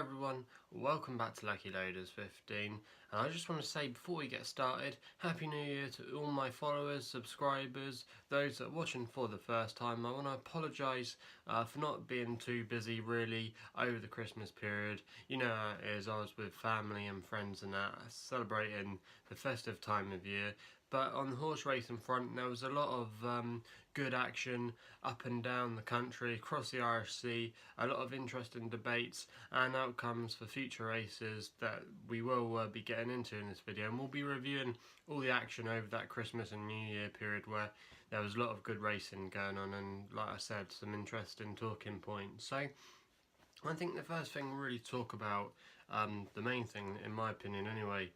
Hello everyone, welcome back to Lucky Loaders 15, and I just want to say before we get started, Happy New Year to all my followers, subscribers, those that are watching for the first time. I want to apologise for not being too busy really over the Christmas period. You know how it is, I was with family and friends and that, celebrating the festive time of year. But on the horse racing front, there was a lot of good action up and down the country, across the Irish Sea, a lot of interesting debates and outcomes for future races that we will be getting into in this video. And we'll be reviewing all the action over that Christmas and New Year period where there was a lot of good racing going on and, like I said, some interesting talking points. So I think the first thing we'll really talk about, the main thing in my opinion anyway,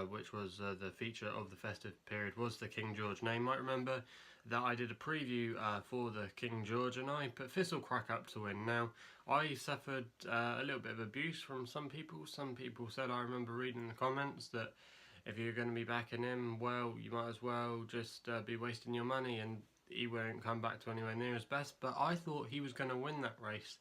which was the feature of the festive period, was the King George. Now you might remember that I did a preview for the King George and I put Thistlecrack up to win. Now I suffered a little bit of abuse from some people. Some people said, I remember reading in the comments, that if you're going to be backing him, well, you might as well just be wasting your money and he won't come back to anywhere near his best. But I thought he was going to win that race,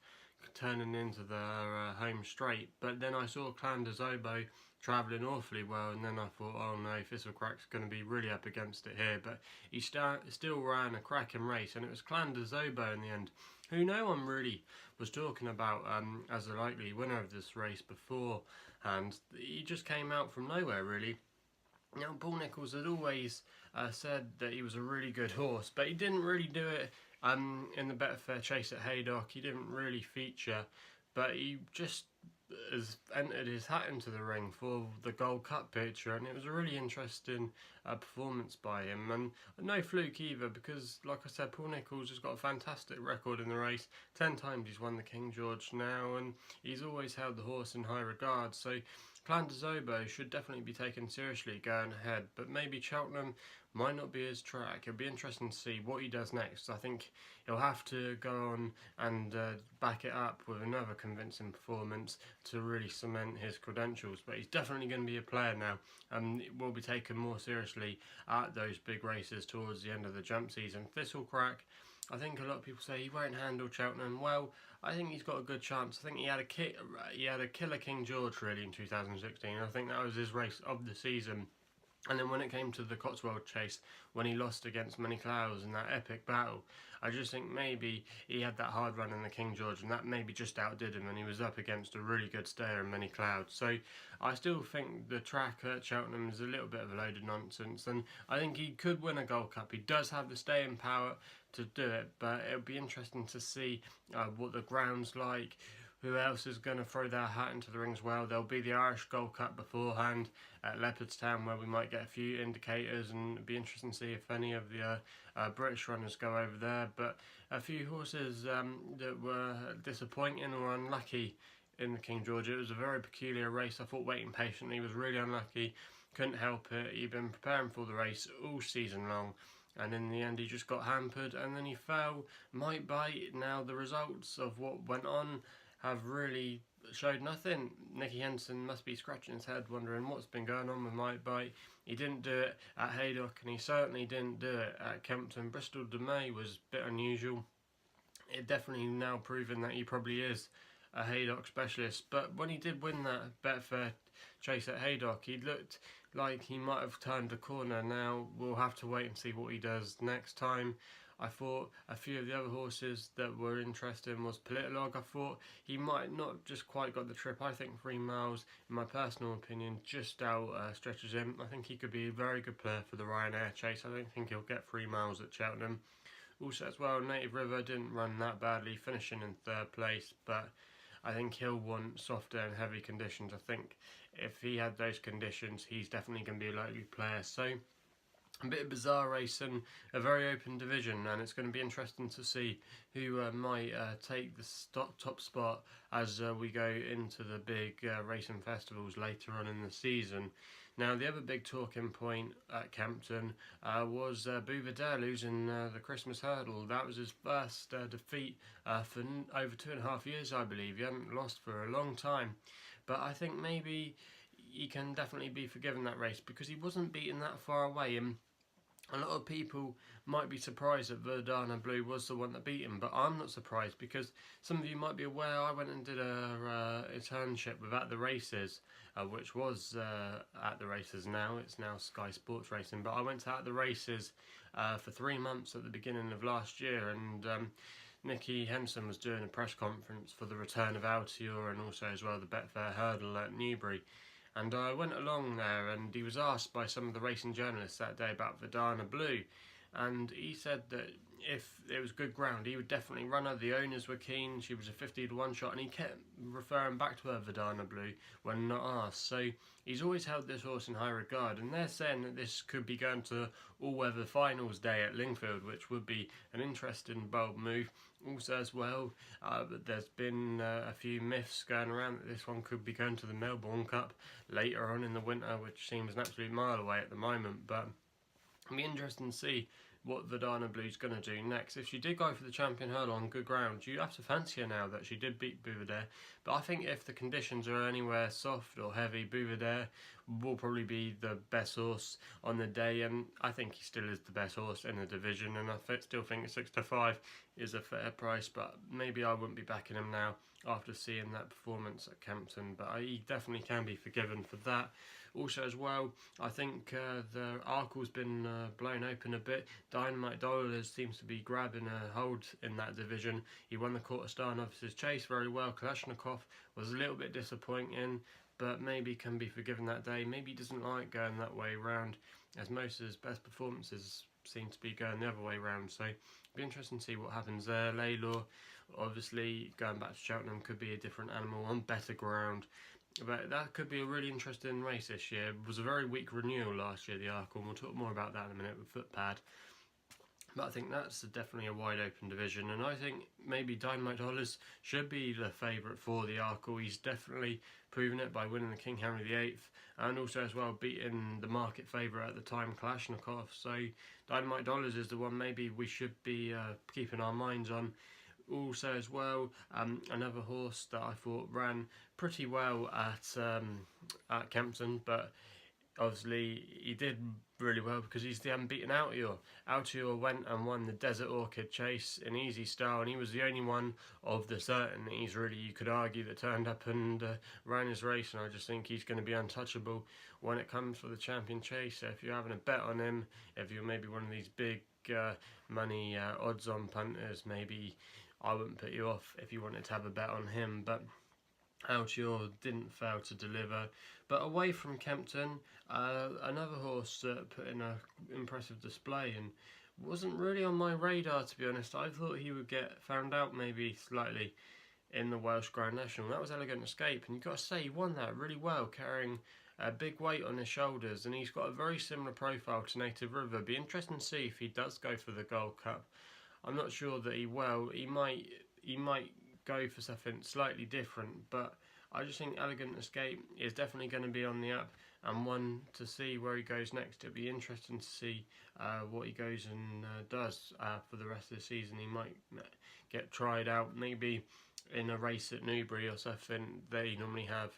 turning into the home straight. But then I saw Clan de Zobo travelling awfully well, and then I thought, oh no, Thistlecrack's going to be really up against it here. But he still ran a cracking race, and it was Clan de Zobo in the end, who no one really was talking about as a likely winner of this race beforehand. He just came out from nowhere really. Now Paul Nicholls had always said that he was a really good horse, but he didn't really do it in the Betfair Chase at Haydock. He didn't really feature, but he just has entered his hat into the ring for the Gold Cup picture, and it was a really interesting performance by him, and no fluke either, because like I said, Paul Nicholls has got a fantastic record in the race. 10 times he's won the King George now, and he's always held the horse in high regard. So Clan de Zobo should definitely be taken seriously going ahead, but maybe Cheltenham might not be his track. It'll be interesting to see what he does next. I think he'll have to go on and back it up with another convincing performance to really cement his credentials, but he's definitely going to be a player now, and will be taken more seriously at those big races towards the end of the jump season. Thistlecrack, I think a lot of people say he won't handle Cheltenham. Well, I think he's got a good chance. I think he had a killer King George really in 2016. I think that was his race of the season. And then when it came to the Cotswold Chase, when he lost against Many Clouds in that epic battle, I just think maybe he had that hard run in the King George, and that maybe just outdid him, and he was up against a really good stayer in Many Clouds. So I still think the track at Cheltenham is a little bit of a load of nonsense, and I think he could win a Gold Cup. He does have the staying power to do it, but it'll be interesting to see what the ground's like. Who else is going to throw their hat into the ring as well? There'll be the Irish Gold Cup beforehand at Leopardstown, where we might get a few indicators, and it'd be interesting to see if any of the British runners go over there. But a few horses that were disappointing or unlucky in the King George. It was a very peculiar race. I thought Waiting Patiently was really unlucky. Couldn't help it. He'd been preparing for the race all season long, and in the end he just got hampered, and then he fell. Might Bite, now the results of what went on have really showed nothing. Nicky Henson must be scratching his head wondering what's been going on with Might Bite. He didn't do it at Haydock, and he certainly didn't do it at Kempton. Bristol de Mai was a bit unusual. It definitely now proven that he probably is a Haydock specialist, but when he did win that Betfair Chase at Haydock, he looked like he might have turned a corner. Now we'll have to wait and see what he does next time. I thought a few of the other horses that were interesting was Politolog. I thought he might not just quite got the trip. I think 3 miles, in my personal opinion, just out stretches him. I think he could be a very good player for the Ryanair Chase. I don't think he'll get 3 miles at Cheltenham. Also as well, Native River didn't run that badly, finishing in 3rd place, but I think he'll want softer and heavy conditions. I think if he had those conditions, he's definitely going to be a likely player. So a bit of bizarre race and a very open division, and it's going to be interesting to see who might take the top spot as we go into the big racing festivals later on in the season. Now the other big talking point at Kempton was Bouvardel losing the Christmas hurdle. That was his first defeat for over 2.5 years, I believe. He hadn't lost for a long time, but I think maybe he can definitely be forgiven that race because he wasn't beaten that far away. And A lot of people might be surprised that Verdana Blue was the one that beat him, but I'm not surprised because some of you might be aware I went and did a internship with At the Races, which was At the Races now. It's now Sky Sports Racing, but I went to At the Races for 3 months at the beginning of last year, and Nicky Henson was doing a press conference for the return of Altior and also as well the Betfair Hurdle at Newbury. And I went along there, and he was asked by some of the racing journalists that day about Verdana Blue, and he said that if it was good ground, he would definitely run her. The owners were keen. She was a 50-1 shot, and he kept referring back to her Verdana Blue when not asked. So he's always held this horse in high regard, and they're saying that this could be going to all-weather finals day at Lingfield, which would be an interesting, bold move. Also as well, but there's been a few myths going around that this one could be going to the Melbourne Cup later on in the winter, which seems an absolute mile away at the moment, but it'll be interesting to see what Verdana Blue's going to do next. If she did go for the champion hurdle on good ground, you have to fancy her now that she did beat Bouvedere. But I think if the conditions are anywhere soft or heavy, Bouvedere will probably be the best horse on the day, and I think he still is the best horse in the division, and I still think 6-5 is a fair price, but maybe I wouldn't be backing him now after seeing that performance at Kempton, but he definitely can be forgiven for that. Also as well, I think the Arkle's been blown open a bit. Dynamite Dollars seems to be grabbing a hold in that division. He won the Quarter Star Novices Chase very well. Kalashnikov was a little bit disappointing, but maybe can be forgiven that day. Maybe he doesn't like going that way round, as most of his best performances seem to be going the other way round. So it'll be interesting to see what happens there. Laylor, obviously going back to Cheltenham, could be a different animal on better ground. But that could be a really interesting race this year. It was a very weak renewal last year, the Arkle, and we'll talk more about that in a minute with Footpad. But I think that's definitely a wide open division, and I think maybe Dynamite Dollars should be the favourite for the Arkle. He's definitely proven it by winning the King Henry VIII, and also as well beating the market favourite at the time, Kalashnikov. So Dynamite Dollars is the one maybe we should be keeping our minds on. Also as well, another horse that I thought ran pretty well at Kempton, but obviously he did really well because he's the unbeaten Altior. Altior went and won the Desert Orchid Chase in easy style, and he was the only one of the certainties really you could argue that turned up and ran his race, and I just think he's going to be untouchable when it comes for the champion chase. So if you're having a bet on him, if you're maybe one of these big money odds on punters, maybe I wouldn't put you off if you wanted to have a bet on him. But Altior didn't fail to deliver. But away from Kempton, another horse that put in an impressive display and wasn't really on my radar, to be honest. I thought he would get found out maybe slightly in the Welsh Grand National. That was Elegant Escape, and you've got to say he won that really well, carrying a big weight on his shoulders, and he's got a very similar profile to Native River. Be interesting to see if he does go for the Gold Cup. I'm not sure that he will. He might go for something slightly different, but I just think Elegant Escape is definitely going to be on the up, and one to see where he goes next. It'll be interesting to see what he goes and does for the rest of the season. He might get tried out maybe in a race at Newbury or something they normally have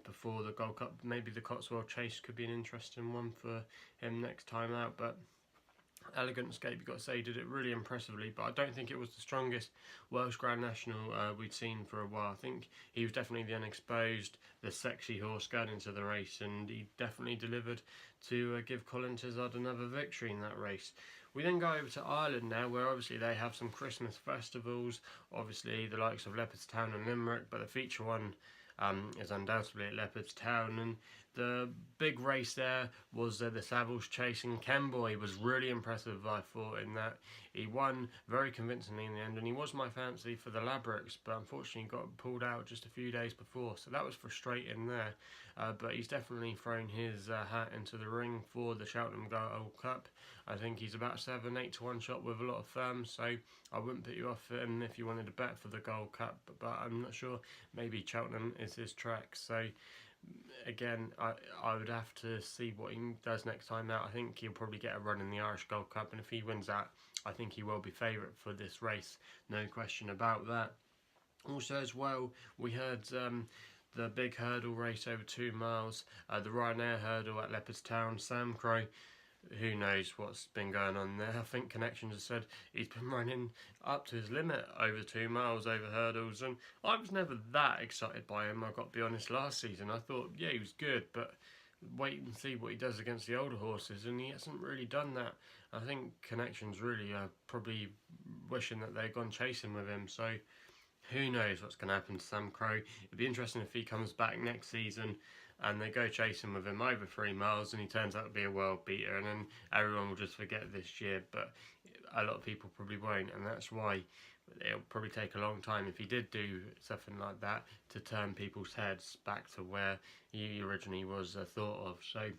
before the Gold Cup. Maybe the Cotswold Chase could be an interesting one for him next time out, but Elegant Escape, you've got to say, did it really impressively, but I don't think it was the strongest Welsh Grand National we'd seen for a while. I think he was definitely the unexposed, the sexy horse going into the race, and he definitely delivered to give Colin Tizard another victory in that race. We then go over to Ireland now, where obviously they have some Christmas festivals, obviously the likes of Leopardstown and Limerick, but the feature one is undoubtedly at Leopardstown, and the big race there was the Savills Chase, and Kenboy was really impressive, I thought, in that he won very convincingly in the end, and he was my fancy for the Labricks, but unfortunately got pulled out just a few days before, so that was frustrating there. But he's definitely thrown his hat into the ring for the Cheltenham Gold Cup. I think he's about 7-8 to 1 shot with a lot of firms, so I wouldn't put you off him if you wanted to bet for the Gold Cup, but I'm not sure. Maybe Cheltenham is his track, so again, I would have to see what he does next time out. I think he'll probably get a run in the Irish Gold Cup, and if he wins that, I think he will be favourite for this race, no question about that. Also as well, we had the big hurdle race over 2 miles, the Ryanair hurdle at Leopardstown. Sam Crow who knows what's been going on there. I think Connections has said he's been running up to his limit over 2 miles over hurdles, and I was never that excited by him, I've got to be honest. Last season I thought, yeah, he was good, but wait and see what he does against the older horses, and he hasn't really done that. I think Connections really are probably wishing that they'd gone chasing with him, so who knows what's going to happen to Sam Crow. It'd be interesting if he comes back next season and they go chasing with him over 3 miles and he turns out to be a world beater, and then everyone will just forget this year, but a lot of people probably won't, and that's why it'll probably take a long time, if he did do something like that, to turn people's heads back to where he originally was thought of. So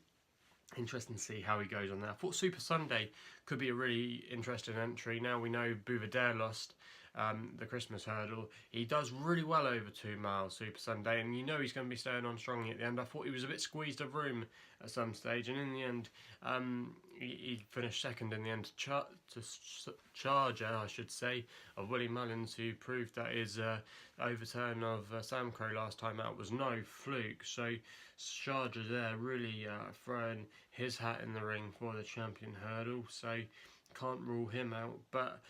interesting to see how he goes on that. I thought Super Sunday could be a really interesting entry. Now we know Bouvedere lost the Christmas hurdle. He does really well over 2 miles Super Sunday, and you know he's going to be staying on strongly at the end. I thought he was a bit squeezed of room at some stage, and in the end he finished second in the end to Charger, I should say, of Willie Mullins, who proved that his overturn of Sam Crow last time out was no fluke. So Charger there really throwing his hat in the ring for the champion hurdle, so can't rule him out. But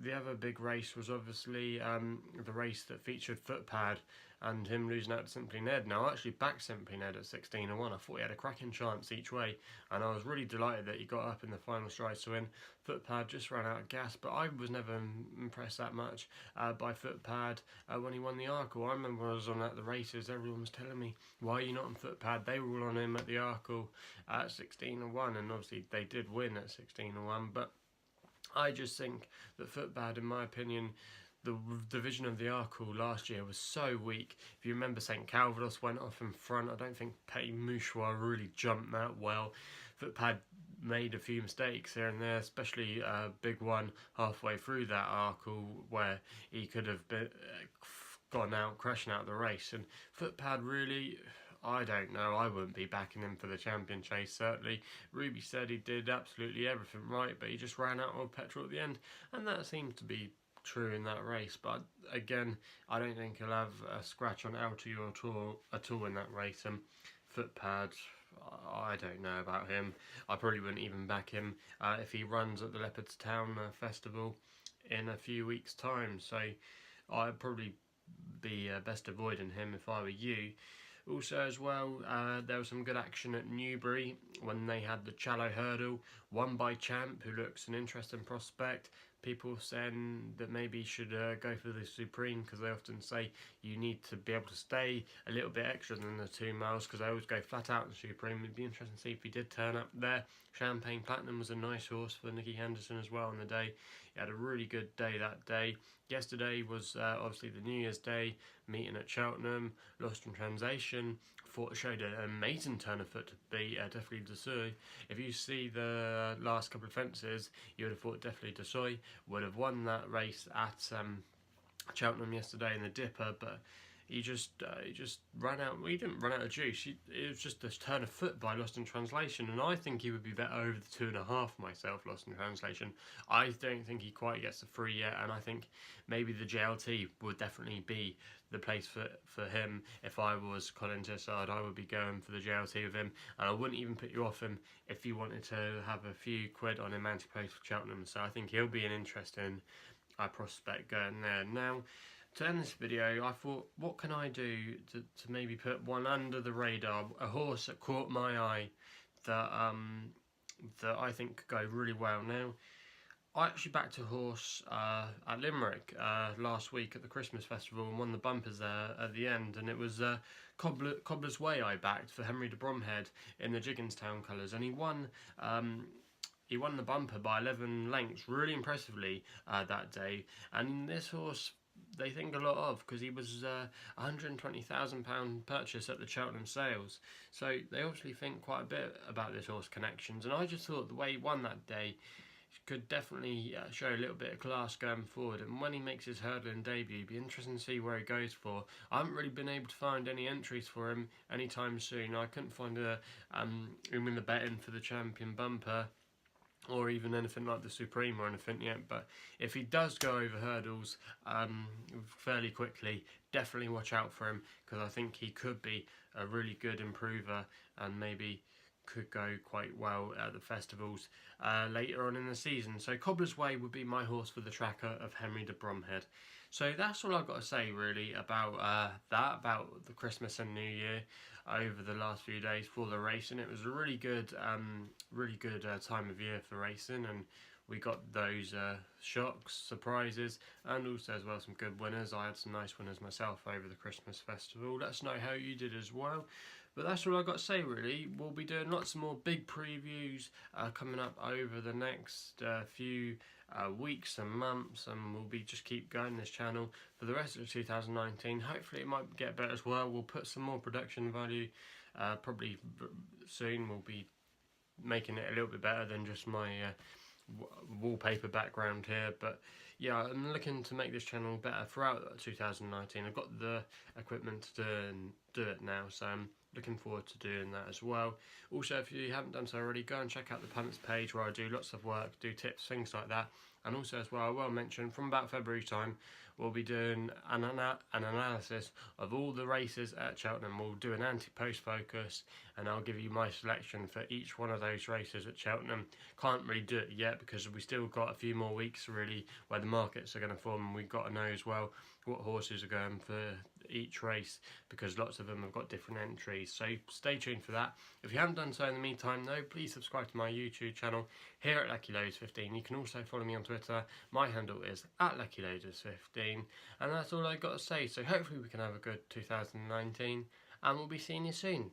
the other big race was obviously the race that featured Footpad and him losing out to Simply Ned. Now, I actually backed Simply Ned at 16-1. I thought he had a cracking chance each way, and I was really delighted that he got up in the final strides to win. Footpad just ran out of gas, but I was never impressed that much by Footpad when he won the Arkle. I remember I was on at the races, everyone was telling me, why are you not on Footpad? They were all on him at the Arkle at 16-1, and obviously they did win at 16-1, but I just think that Footpad, in my opinion, the division of the Arkle last year was so weak. If you remember, St Calvados went off in front. I don't think Petit Mouchoir really jumped that well. Footpad made a few mistakes here and there, especially a big one halfway through that Arkle where he could have been, gone out, crashing out the race. And Footpad really, I don't know, I wouldn't be backing him for the champion chase, certainly. Ruby said he did absolutely everything right, but he just ran out of petrol at the end, and that seemed to be true in that race. But again, I don't think he'll have a scratch on LTU at all in that race. And Footpad, I don't know about him. I probably wouldn't even back him if he runs at the Leopardstown Festival in a few weeks' time, so I'd probably be best avoiding him if I were you. Also as well, there was some good action at Newbury when they had the Challow Hurdle, won by Champ, who looks an interesting prospect. People saying that maybe he should go for the Supreme, because they often say you need to be able to stay a little bit extra than the 2 miles, because they always go flat out in the Supreme. It'd be interesting to see if he did turn up there. Champagne Platinum was a nice horse for Nicky Henderson as well on the day. He had a really good day that day. Yesterday was obviously the New Year's Day meeting at Cheltenham. Lost in Translation thought it showed an amazing turn of foot to be definitely Desoy. If you see the last couple of fences, you would have thought definitely Desoy would have won that race at Cheltenham yesterday in the Dipper, but he just ran out. Well, he didn't run out of juice. It was just a turn of foot by Lost in Translation, and I think he would be better over the 2.5 myself. Lost in Translation. I don't think he quite gets the 3 yet, and I think maybe the JLT would definitely be the place for him. If I was Colin Tissard, I would be going for the JLT with him, and I wouldn't even put you off him if you wanted to have a few quid on him anti-post for Cheltenham. So I think he'll be an interesting prospect going there. Now, to end this video, I thought, what can I do to maybe put one under the radar, a horse that caught my eye that that I think could go really well. Now, I actually backed a horse at Limerick last week at the Christmas Festival and won the bumpers there at the end, and it was Cobbler's Way I backed for Henry de Bromhead in the Jigginstown colours, and he won the bumper by 11 lengths really impressively that day. And this horse they think a lot of, because he was a £120,000 purchase at the Cheltenham sales, so they obviously think quite a bit about this horse Connections, and I just thought the way he won that day could definitely show a little bit of class going forward. And when he makes his hurdling debut, it'd be interesting to see where he goes for. I haven't really been able to find any entries for him anytime soon. I couldn't find him in the betting for the champion bumper, or even anything like the Supreme or anything yet. But if he does go over hurdles fairly quickly, definitely watch out for him, because I think he could be a really good improver and maybe could go quite well at the festivals later on in the season. So Cobbler's Way would be my horse for the tracker of Henry de Bromhead. So that's all I've got to say really about about the Christmas and New Year over the last few days for the racing. It was a really good time of year for racing, and we got those shocks, surprises, and also as well some good winners. I had some nice winners myself over the Christmas festival. Let us know how you did as well. But that's all I've got to say really. We'll be doing lots more big previews coming up over the next few weeks and months, and we'll be just keep going this channel for the rest of 2019. Hopefully it might get better as well. We'll put some more production value probably soon. We'll be making it a little bit better than just my wallpaper background here, but yeah, I'm looking to make this channel better throughout 2019. I've got the equipment to do it now, so I'm looking forward to doing that as well. Also, if you haven't done so already, go and check out the punts page where I do lots of work, do tips, things like that. And also as well, I will mention from about February time, we'll be doing an analysis of all the races at Cheltenham. We'll do an anti-post focus, and I'll give you my selection for each one of those races at Cheltenham. Can't really do it yet because we still got a few more weeks really where the markets are going to form, and we've got to know as well what horses are going for each race, because lots of them have got different entries. So stay tuned for that. If you haven't done so in the meantime though, please subscribe to my YouTube channel here at LuckyLoaders15. You can also follow me on Twitter. My handle is @LuckyLoaders15, and that's all I got to say. So hopefully we can have a good 2019, and we'll be seeing you soon.